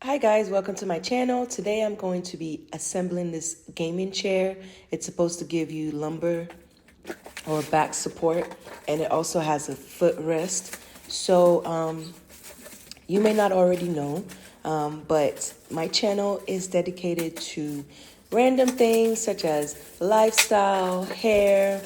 Hi guys, welcome to my channel. Today I'm going to be assembling this gaming chair. It's supposed to give you lumbar or back support, and it also has a footrest. So you may not already know, but my channel is dedicated to random things such as lifestyle, hair,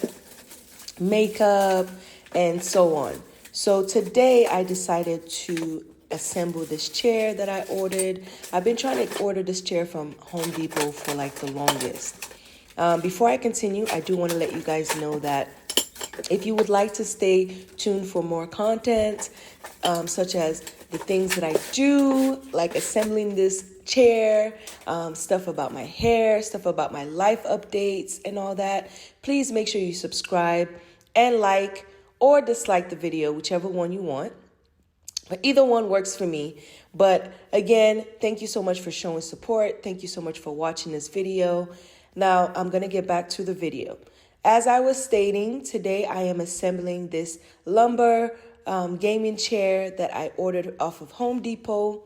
makeup, and so on. So today I decided to assemble this chair that I ordered. I've been trying to order this chair from Home Depot for like the longest. Before I continue, I do want to let you guys know that if you would like to stay tuned for more content, such as the things that I do, like assembling this chair, stuff about my hair, stuff about my life updates and all that, please make sure you subscribe and like or dislike the video, whichever one you want. But either one works for me. But again, thank you so much for showing support. Thank you so much for watching this video. Now I'm going to get back to the video. As I was stating, today I am assembling this lumbar gaming chair that I ordered off of Home Depot.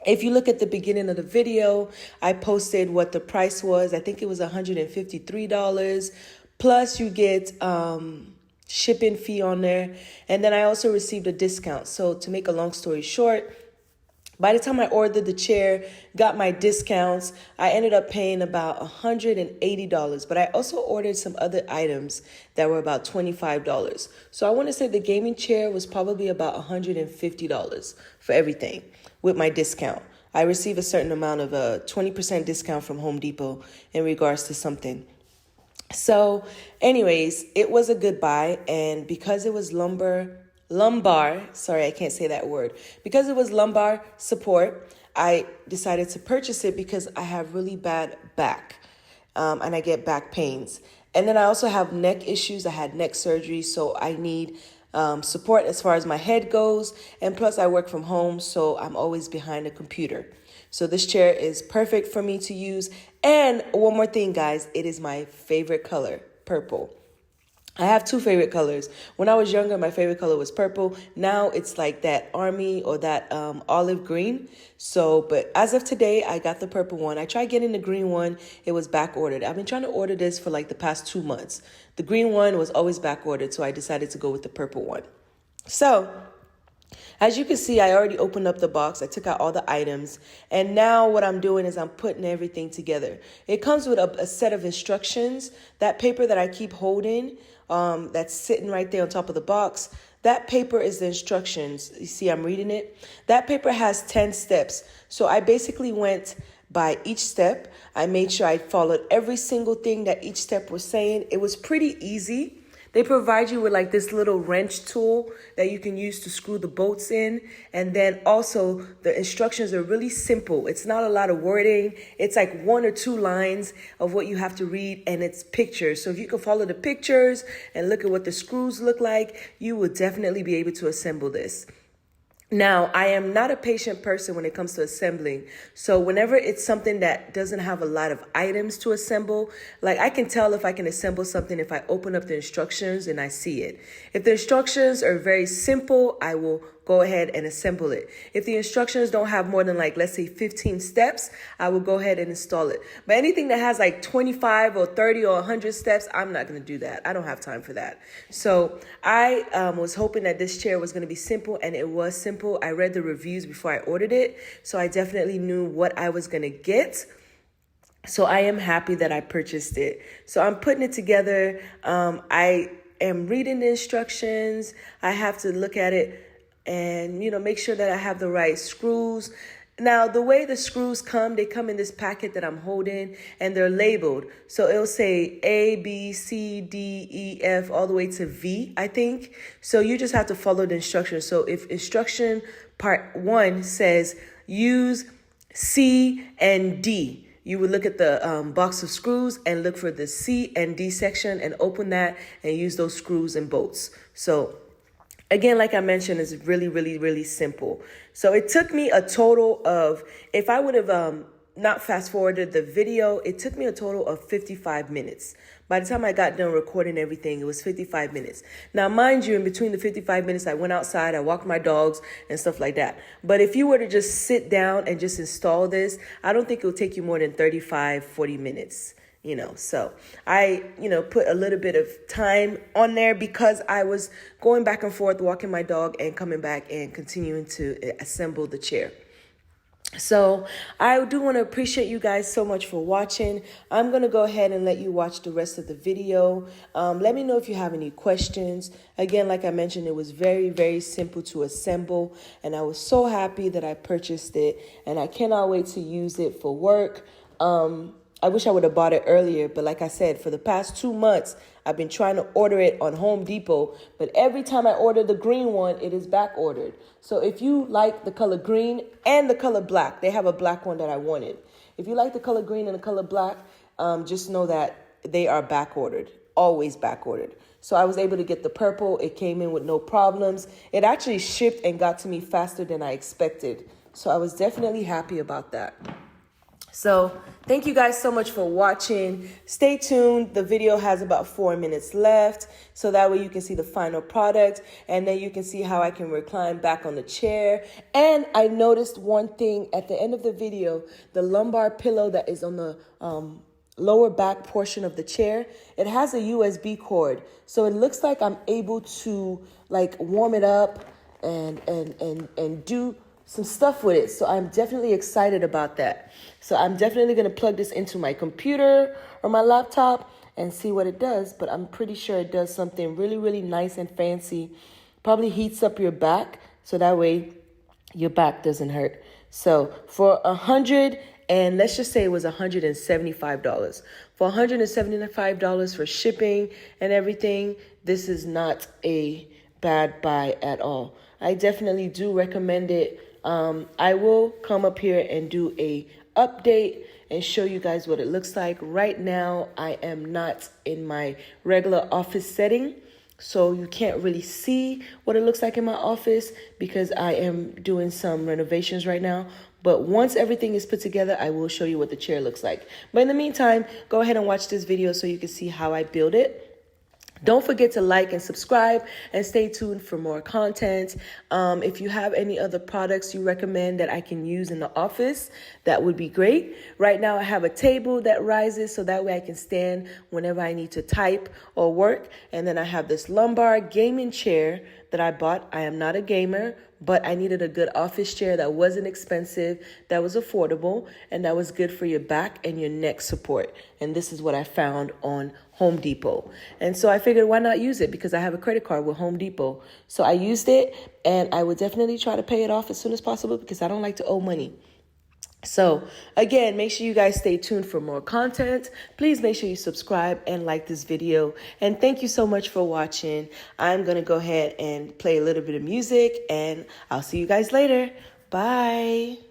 If you look at the beginning of the video, I posted what the price was. I think it was $153. Plus you get shipping fee on there. And then I also received a discount. So to make a long story short, by the time I ordered the chair, got my discounts, I ended up paying about $180. But I also ordered some other items that were about $25. So I want to say the gaming chair was probably about $150 for everything with my discount. I received a certain amount of a 20% discount from Home Depot in regards to something. So anyways, it was a good buy. And because it was lumbar, sorry, I can't say that word. Because it was lumbar support, I decided to purchase it because I have really bad back and I get back pains. And then I also have neck issues. I had neck surgery, so I need support as far as my head goes. And plus I work from home, so I'm always behind a computer. So this chair is perfect for me to use. And one more thing, guys, it is my favorite color, purple. I have two favorite colors. When I was younger, my favorite color was purple. Now it's like that army or that olive green. So, but as of today, I got the purple one. I tried getting the green one. It was back ordered. I've been trying to order this for like the past 2 months. The green one was always back ordered, so I decided to go with the purple one. So, as you can see, I already opened up the box. I took out all the items. And now what I'm doing is I'm putting everything together. It comes with a set of instructions. That paper that I keep holding, that's sitting right there on top of the box, that paper is the instructions. You see, I'm reading it. That paper has 10 steps. So I basically went by each step. I made sure I followed every single thing that each step was saying. It was pretty easy. They provide you with like this little wrench tool that you can use to screw the bolts in. And then also the instructions are really simple. It's not a lot of wording. It's like 1 or 2 lines of what you have to read, and it's pictures. So if you can follow the pictures and look at what the screws look like, you will definitely be able to assemble this. Now, I am not a patient person when it comes to assembling. So whenever it's something that doesn't have a lot of items to assemble, like I can tell if I can assemble something if I open up the instructions and I see it. If the instructions are very simple, I will go ahead and assemble it. If the instructions don't have more than like, let's say 15 steps, I will go ahead and install it. But anything that has like 25 or 30 or 100 steps, I'm not going to do that. I don't have time for that. So I was hoping that this chair was going to be simple, and it was simple. I read the reviews before I ordered it, so I definitely knew what I was going to get. So I am happy that I purchased it. So I'm putting it together. I am reading the instructions. I have to look at it and, make sure that I have the right screws. Now, the way the screws come, they come in this packet that I'm holding, and they're labeled. So it'll say A, B, C, D, E, F, all the way to V, I think. So you just have to follow the instructions. So if instruction part 1 says use C and D, you would look at the box of screws and look for the C and D section and open that and use those screws and bolts. So again, like I mentioned, it's really, really, really simple. So it took me a total of, if I would have not fast forwarded the video, it took me a total of 55 minutes. By the time I got done recording everything, it was 55 minutes. Now, mind you, in between the 55 minutes, I went outside, I walked my dogs and stuff like that. But if you were to just sit down and just install this, I don't think it will take you more than 35, 40 minutes. So I, put a little bit of time on there because I was going back and forth, walking my dog and coming back and continuing to assemble the chair. So I do want to appreciate you guys so much for watching. I'm going to go ahead and let you watch the rest of the video. Let me know if you have any questions. Again, like I mentioned, it was very, very simple to assemble, and I was so happy that I purchased it, and I cannot wait to use it for work. I wish I would have bought it earlier, but like I said, for the past 2 months, I've been trying to order it on Home Depot, but every time I order the green one, it is back ordered. So if you like the color green and the color black, they have a black one that I wanted. If you like the color green and the color black, just know that they are back ordered, always back ordered. So I was able to get the purple. It came in with no problems. It actually shipped and got to me faster than I expected. So I was definitely happy about that. So thank you guys so much for watching. Stay tuned. The video has about 4 minutes left. So that way you can see the final product, and then you can see how I can recline back on the chair. And I noticed one thing at the end of the video, the lumbar pillow that is on the lower back portion of the chair, it has a USB cord. So it looks like I'm able to warm it up and do some stuff with it. So I'm definitely excited about that. So I'm definitely going to plug this into my computer or my laptop and see what it does. But I'm pretty sure it does something really, really nice and fancy. Probably heats up your back, so that way your back doesn't hurt. So for let's just say it was $175. For $175 for shipping and everything, this is not a bad buy at all. I definitely do recommend it. I will come up here and do a update and show you guys what it looks like. Right now, I am not in my regular office setting, so you can't really see what it looks like in my office because I am doing some renovations right now. But once everything is put together, I will show you what the chair looks like. But in the meantime, go ahead and watch this video so you can see how I build it. Don't forget to like and subscribe and stay tuned for more content. If you have any other products you recommend that I can use in the office, that would be great. Right now I have a table that rises so that way I can stand whenever I need to type or work. And then I have this lumbar gaming chair that I bought. I am not a gamer, but I needed a good office chair that wasn't expensive, that was affordable, and that was good for your back and your neck support. And this is what I found on Home Depot. And so I figured, why not use it? Because I have a credit card with Home Depot. So I used it, and I would definitely try to pay it off as soon as possible because I don't like to owe money. So again, make sure you guys stay tuned for more content. Please make sure you subscribe and like this video. And thank you so much for watching. I'm going to go ahead and play a little bit of music, and I'll see you guys later. Bye.